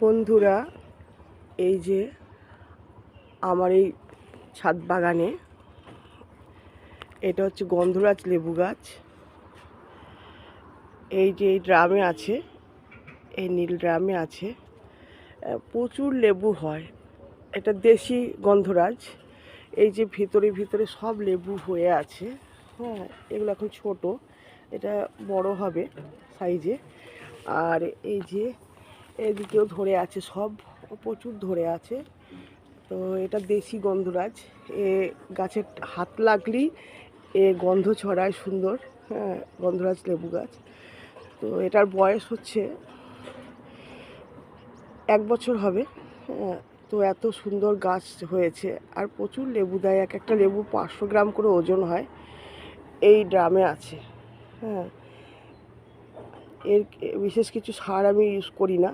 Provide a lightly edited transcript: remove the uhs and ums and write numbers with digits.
বন্ধুরা, এই যে আমার এই ছাদ বাগানে এটা হচ্ছে গন্ধরাজ লেবু গাছ। এই যে এই ড্রামে আছে, এই নীল ড্রামে আছে, প্রচুর লেবু হয়। এটা দেশি গন্ধরাজ। এই যে ভিতরে ভিতরে সব লেবু হয়ে আছে। হ্যাঁ, এগুলো এখন ছোট, এটা বড় হবে সাইজে। আর এই যে এদিকেও ধরে আছে, সব প্রচুর ধরে আছে। তো এটা দেশি গন্ধরাজ। এ গাছের হাত লাগলেই এ গন্ধ ছড়ায় সুন্দর। হ্যাঁ, গন্ধরাজ লেবু গাছ। তো এটার বয়স হচ্ছে 1 বছর হবে। হ্যাঁ, তো এত সুন্দর গাছ হয়েছে আর প্রচুর লেবু দেয়। এক একটা লেবু 500 গ্রাম করে ওজন হয়। এই ড্রামে আছে। হ্যাঁ, এর বিশেষ কিছু সার আমি ইউজ করি না।